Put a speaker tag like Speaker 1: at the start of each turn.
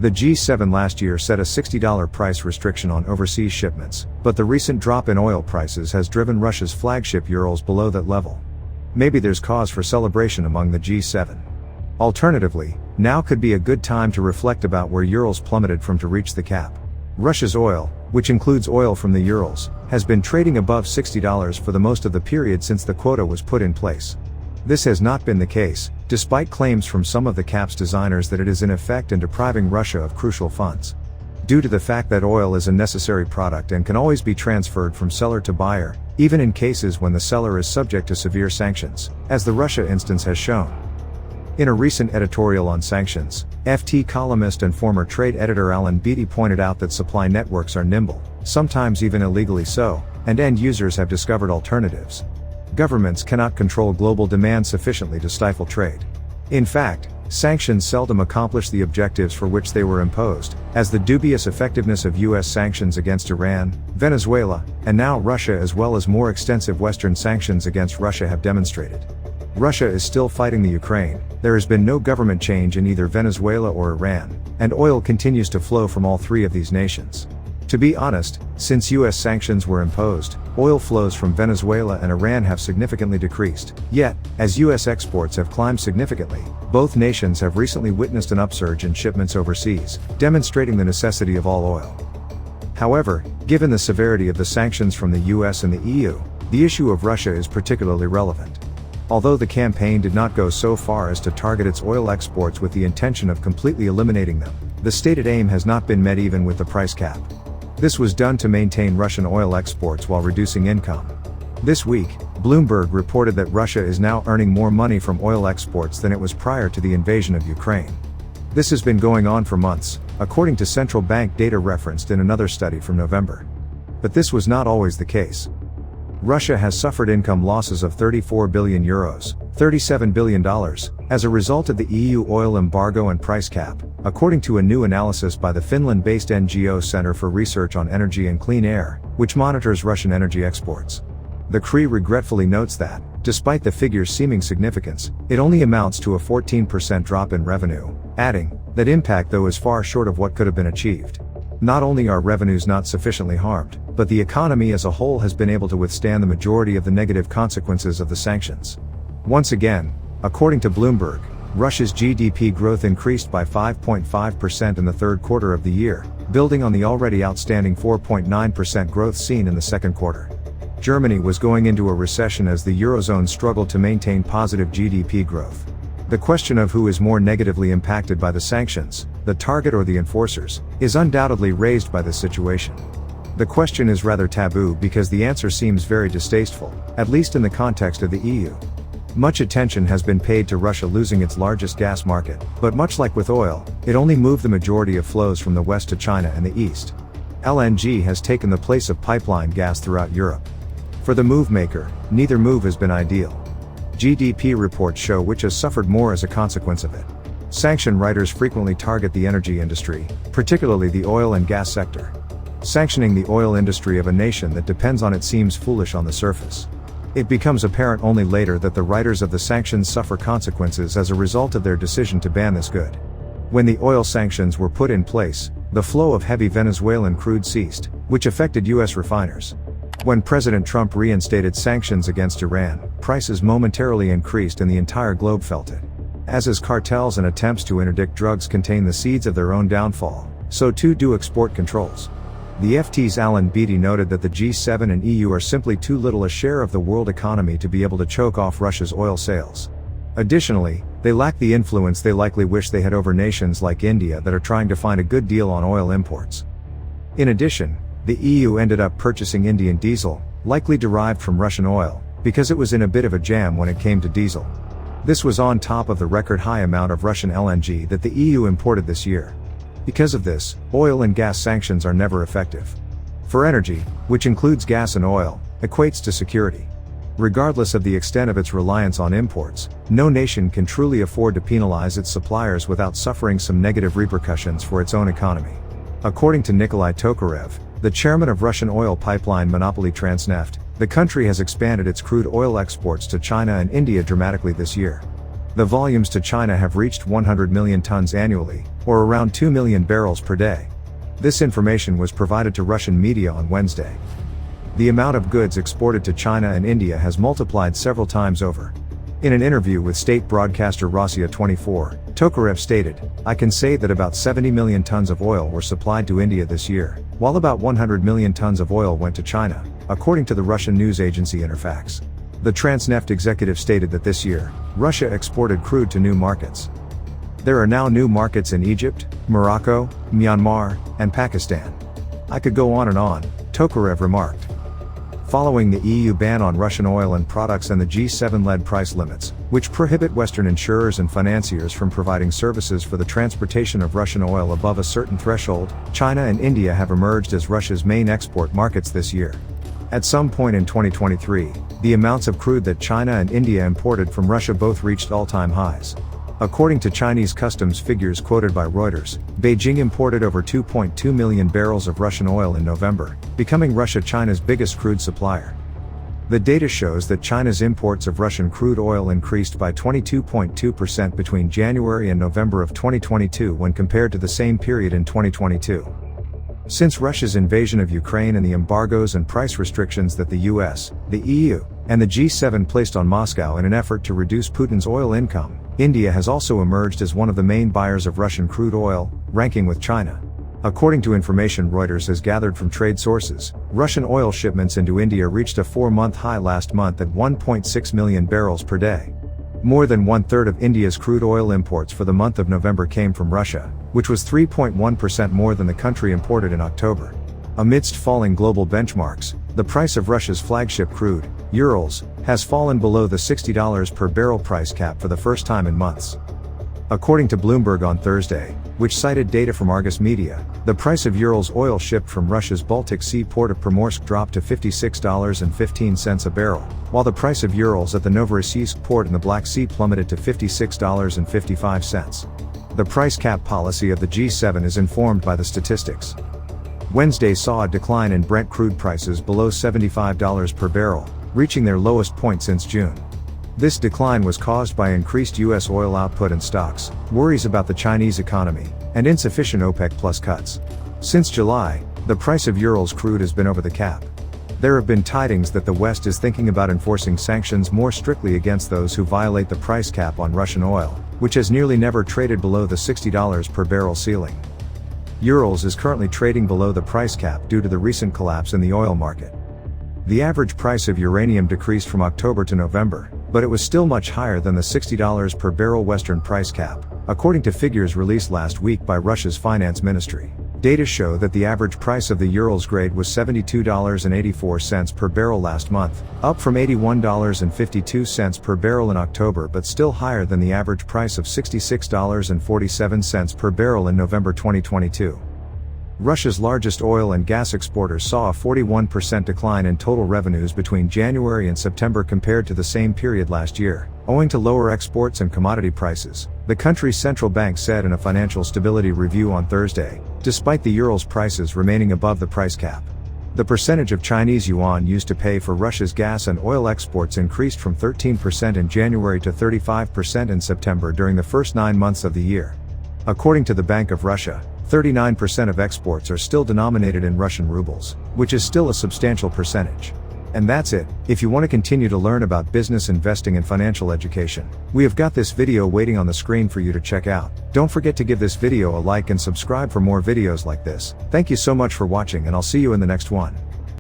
Speaker 1: The G7 last year set a $60 price restriction on overseas shipments, but the recent drop in oil prices has driven Russia's flagship Urals below that level. Maybe there's cause for celebration among the G7. Alternatively, now could be a good time to reflect about where Urals plummeted from to reach the cap. Russia's oil, which includes oil from the Urals, has been trading above $60 for the most of the period since the quota was put in place. This has not been the case, despite claims from some of the cap's designers that it is in effect and depriving Russia of crucial funds. Due to the fact that oil is a necessary product and can always be transferred from seller to buyer, even in cases when the seller is subject to severe sanctions, as the Russia instance has shown. In a recent editorial on sanctions, FT columnist and former trade editor Alan Beattie pointed out that supply networks are nimble, sometimes even illegally so, and end users have discovered alternatives. Governments cannot control global demand sufficiently to stifle trade. In fact, sanctions seldom accomplish the objectives for which they were imposed, as the dubious effectiveness of US sanctions against Iran, Venezuela, and now Russia, as well as more extensive Western sanctions against Russia, have demonstrated. Russia is still fighting the Ukraine, there has been no government change in either Venezuela or Iran, and oil continues to flow from all three of these nations. To be honest, since US sanctions were imposed, oil flows from Venezuela and Iran have significantly decreased. Yet, as US exports have climbed significantly, both nations have recently witnessed an upsurge in shipments overseas, demonstrating the necessity of all oil. However, given the severity of the sanctions from the US and the EU, the issue of Russia is particularly relevant. Although the campaign did not go so far as to target its oil exports with the intention of completely eliminating them, the stated aim has not been met even with the price cap. This was done to maintain Russian oil exports while reducing income. This week, Bloomberg reported that Russia is now earning more money from oil exports than it was prior to the invasion of Ukraine. This has been going on for months, according to central bank data referenced in another study from November. But this was not always the case. Russia has suffered income losses of €34 billion, $37 billion, as a result of the EU oil embargo and price cap, according to a new analysis by the Finland-based NGO Center for Research on Energy and Clean Air, which monitors Russian energy exports. The CRE regretfully notes that, despite the figure's seeming significance, it only amounts to a 14% drop in revenue, adding, that impact though is far short of what could have been achieved. Not only are revenues not sufficiently harmed, but the economy as a whole has been able to withstand the majority of the negative consequences of the sanctions. Once again, according to Bloomberg, Russia's GDP growth increased by 5.5% in the third quarter of the year, building on the already outstanding 4.9% growth seen in the second quarter. Germany was going into a recession as the Eurozone struggled to maintain positive GDP growth. The question of who is more negatively impacted by the sanctions, the target or the enforcers, is undoubtedly raised by this situation. The question is rather taboo because the answer seems very distasteful, at least in the context of the EU. Much attention has been paid to Russia losing its largest gas market, but much like with oil, it only moved the majority of flows from the west to China and the east. LNG has taken the place of pipeline gas throughout Europe. For the move maker, neither move has been ideal. GDP reports show which has suffered more as a consequence of it. Sanction writers frequently target the energy industry, particularly the oil and gas sector. Sanctioning the oil industry of a nation that depends on it seems foolish on the surface. It becomes apparent only later that the writers of the sanctions suffer consequences as a result of their decision to ban this good. When the oil sanctions were put in place, the flow of heavy Venezuelan crude ceased, which affected US refiners. When President Trump reinstated sanctions against Iran, prices momentarily increased and the entire globe felt it. As is cartels and attempts to interdict drugs contain the seeds of their own downfall, so too do export controls. The FT's Alan Beattie noted that the G7 and EU are simply too little a share of the world economy to be able to choke off Russia's oil sales. Additionally, they lack the influence they likely wish they had over nations like India that are trying to find a good deal on oil imports. In addition, the EU ended up purchasing Indian diesel, likely derived from Russian oil, because it was in a bit of a jam when it came to diesel. This was on top of the record high amount of Russian LNG that the EU imported this year. Because of this, oil and gas sanctions are never effective. For energy, which includes gas and oil, equates to security. Regardless of the extent of its reliance on imports, no nation can truly afford to penalize its suppliers without suffering some negative repercussions for its own economy. According to Nikolai Tokarev, the chairman of Russian oil pipeline monopoly Transneft, the country has expanded its crude oil exports to China and India dramatically this year. The volumes to China have reached 100 million tons annually, or around 2 million barrels per day. This information was provided to Russian media on Wednesday. The amount of goods exported to China and India has multiplied several times over. In an interview with state broadcaster Rossiya 24, Tokarev stated, "I can say that about 70 million tons of oil were supplied to India this year, while about 100 million tons of oil went to China," according to the Russian news agency Interfax. The Transneft executive stated that this year, Russia exported crude to new markets. There are now new markets in Egypt, Morocco, Myanmar, and Pakistan. I could go on and on, Tokarev remarked. Following the EU ban on Russian oil and products and the G7-led price limits, which prohibit Western insurers and financiers from providing services for the transportation of Russian oil above a certain threshold, China and India have emerged as Russia's main export markets this year. At some point in 2023, the amounts of crude that China and India imported from Russia both reached all-time highs. According to Chinese customs figures quoted by Reuters, Beijing imported over 2.2 million barrels of Russian oil in November, becoming Russia China's biggest crude supplier. The data shows that China's imports of Russian crude oil increased by 22.2% between January and November of 2022 when compared to the same period in 2022. Since Russia's invasion of Ukraine and the embargoes and price restrictions that the US, the EU, and the G7 placed on Moscow in an effort to reduce Putin's oil income, India has also emerged as one of the main buyers of Russian crude oil, ranking with China. According to information Reuters has gathered from trade sources, Russian oil shipments into India reached a 4-month high last month at 1.6 million barrels per day. More than one-third of India's crude oil imports for the month of November came from Russia, which was 3.1% more than the country imported in October. Amidst falling global benchmarks, the price of Russia's flagship crude, Urals, has fallen below the $60 per barrel price cap for the first time in months. According to Bloomberg on Thursday, which cited data from Argus Media, the price of Urals oil shipped from Russia's Baltic Sea port of Primorsk dropped to $56.15 a barrel, while the price of Urals at the Novorossiysk port in the Black Sea plummeted to $56.55. The price cap policy of the G7 is informed by the statistics. Wednesday saw a decline in Brent crude prices below $75 per barrel, reaching their lowest point since June. This decline was caused by increased U.S. oil output and stocks, worries about the Chinese economy, and insufficient OPEC Plus cuts. Since July, the price of Urals crude has been over the cap. There have been tidings that the West is thinking about enforcing sanctions more strictly against those who violate the price cap on Russian oil, which has nearly never traded below the $60 per barrel ceiling. Urals is currently trading below the price cap due to the recent collapse in the oil market. The average price of uranium decreased from October to November, but it was still much higher than the $60 per barrel Western price cap, according to figures released last week by Russia's finance ministry. Data show that the average price of the Urals grade was $72.84 per barrel last month, up from $81.52 per barrel in October but still higher than the average price of $66.47 per barrel in November 2022. Russia's largest oil and gas exporters saw a 41% decline in total revenues between January and September compared to the same period last year, owing to lower exports and commodity prices, the country's central bank said in a financial stability review on Thursday, despite the Urals prices remaining above the price cap. The percentage of Chinese yuan used to pay for Russia's gas and oil exports increased from 13% in January to 35% in September during the first 9 months of the year. According to the Bank of Russia, 39% of exports are still denominated in Russian rubles, which is still a substantial percentage. And that's it. If you want to continue to learn about business investing and financial education, we have got this video waiting on the screen for you to check out. Don't forget to give this video a like and subscribe for more videos like this. Thank you so much for watching and I'll see you in the next one.